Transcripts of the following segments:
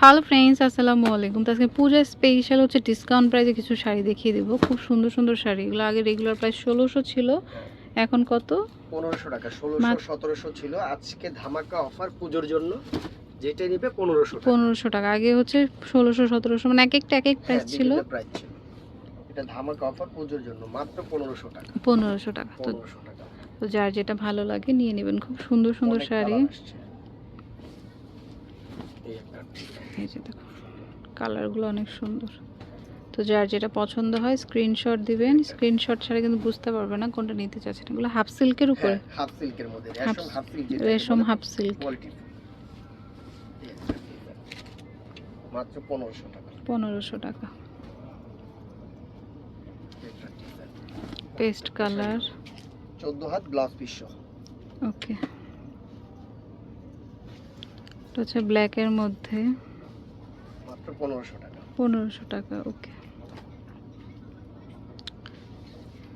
Hello friends, আসসালামু আলাইকুম। তো আজকে পূজা স্পেশাল হচ্ছে ডিসকাউন্ট প্রাইসে কিছু শাড়ি দেখিয়ে দেবো। খুব সুন্দর সুন্দর শাড়ি। এগুলো আগে রেগুলার প্রাইস ১৬০০ ছিল, এখন কত? ১৫০০ টাকা। ১৬০০ ১৭০০ ছিল, আজকে ধামাকা অফার পুজোর জন্য। যেটা নিবে ১৫০০ টাকা। ১৫০০ টাকা। আগে হচ্ছে ১৬০০ ১৭০০, মানে এক একটা এক এক প্রাইস ছিল। প্রাইস ছিল। এটা ধামাকা অফার পুজোর জন্য, মাত্র ১৫০০ টাকা। ১৫০০ টাকা। ১৫০০ টাকা। তো যার যেটা ভালো লাগে নিয়ে নেবেন। খুব সুন্দর সুন্দর শাড়ি। এই যে দেখো, কালারগুলো অনেক সুন্দর। তো যার যেটা পছন্দ হয় স্ক্রিনশট দিবেন। স্ক্রিনশট ছাড়া কিন্তু বুঝতে পারবে না কোনটা নিতে চাচ্ছেন। এগুলো হাফ সিল্কের উপরে, হাফ সিল্কের মধ্যে রেশম হাফ সিল্ক, মাত্র ১৫০০ টাকা। ১৫০০ টাকা। পেস্ট কালার, ১৪ হাত ব্লাউজ পিস সহ। ওকে। এটা হচ্ছে ব্ল্যাকের মধ্যে, মাত্র ১৫০০ টাকা। ১৫০০ টাকা, ওকে।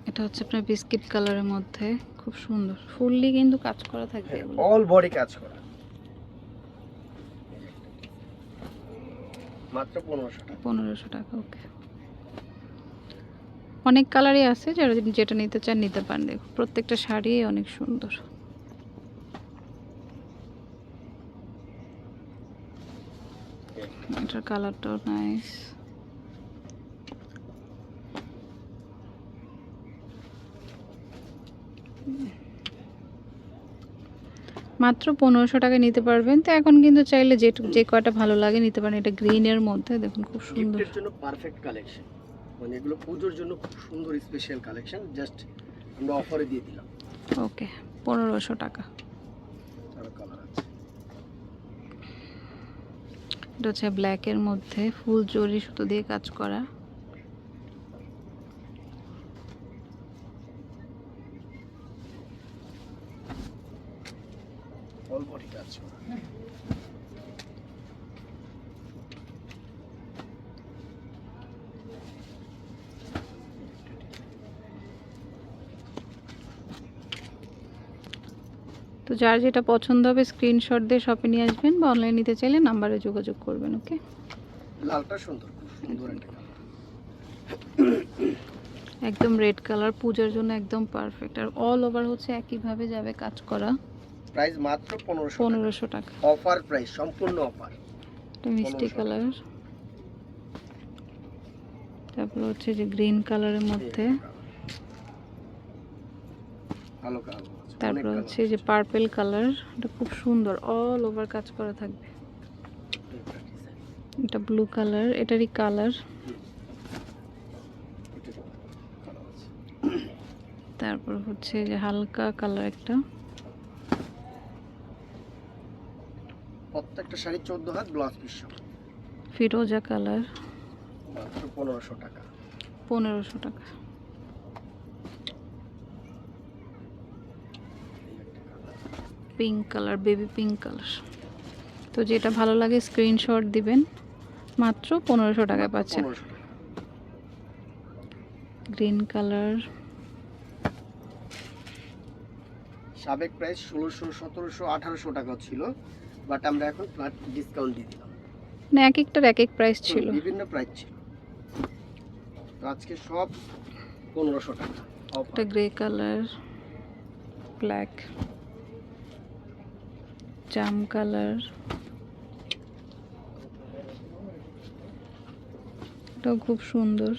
এটা হচ্ছে আপনার বিস্কিট কালারের মধ্যে, খুব সুন্দর। ফুললি কিন্তু কাজ করা থাকবে, অল বডি কাজ করা, মাত্র ১৫০০ টাকা। ১৫০০ টাকা, ওকে। অনেক কালারই আছে, যারা যেটা নিতে চান নিতে পারেন। দেখো প্রত্যেকটা শাড়ি অনেক সুন্দর। এটার কালারটাও নাইস। মাত্র ১৫০০ টাকা নিতে পারবেন। তো এখন কিন্তু চাইলে যে কয়টা ভালো লাগে নিতে পারেন। এটা গ্রিনের মধ্যে দেখুন, খুব সুন্দর। গিফটের জন্য পারফেক্ট কালেকশন, মানে এগুলো পুজোর জন্য খুব সুন্দর স্পেশাল কালেকশন। জাস্ট আমরা অফারে দিয়ে দিলাম। ওকে, ১৫০০ টাকা। আরো কালার আছে। এটা হচ্ছে ব্ল্যাকের মধ্যে ফুল জরি সুতো দিয়ে কাজ করা। অল বডি কাজ করা। তো যার যেটা পছন্দ হবে স্ক্রিনশট দিয়ে শপে নিয়ে আসবেন, বা অনলাইন নিতে চাইলে নাম্বারে যোগাযোগ করবেন। ওকে। লালটা সুন্দর, খুব সুন্দর একটা কালার। একদম রেড কালার, পূজার জন্য একদম পারফেক্ট। আর অল ওভার হচ্ছে একইভাবে যাবে কাজ করা। প্রাইস মাত্র ১৫০০ টাকা। ১৫০০ টাকা। অফার প্রাইস, সম্পূর্ণ অফার। এটা মিষ্টি কালার। তারপর হচ্ছে যে গ্রিন কালারের মধ্যে, ভালো কালার। তারপর হচ্ছে যে পার্পল কালার। এটা খুব সুন্দর, অল ওভার কাজ করা থাকবে। এটা ব্লু কালার, এটারই কালার। তারপর হচ্ছে যে হালকা কালার একটা। প্রত্যেকটা শাড়ি ১৪ হাত ব্লাউজ পিস সহ। ফিরোজা কালার, মাত্র ১৫০০ টাকা। ১৫০০ টাকা। Pink colour, baby pink colour. তো যেটা ভালো লাগে স্ক্রিনশট দিবেন। মাত্র ১৫০০ টাকায় পাচ্ছেন। গ্রিন কালার, সাবেক প্রাইস ১৬০০ ১৭০০ ১৮০০ টাকা ছিল, বাট আমরা এখন ফ্ল্যাট ডিসকাউন্ট দিয়ে দিলাম। না, এক একটার এক এক প্রাইস ছিল, বিভিন্ন প্রাইস ছিল। তো আজকে সব ১৫০০ টাকা। এটা গ্রে কালার, ব্ল্যাক, জাম কালার, এটাও খুব সুন্দর।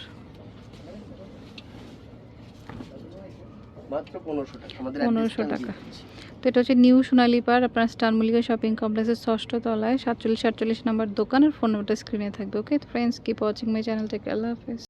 মাত্র ১৫০০ টাকা। আমাদের ১৫০০ টাকা। তো এটা হচ্ছে নিউ সোনালী পাড়, আপনার স্টার মল্লিকা শপিং কমপ্লেক্সের ৬ষ্ঠ তলায় ৪৭ ৪৮ নাম্বার দোকান। আর ফোন নাম্বারটা স্ক্রিনে থাকবে। Okay friends, keep watching my channel. Take care, আল্লাহ হাফেজ।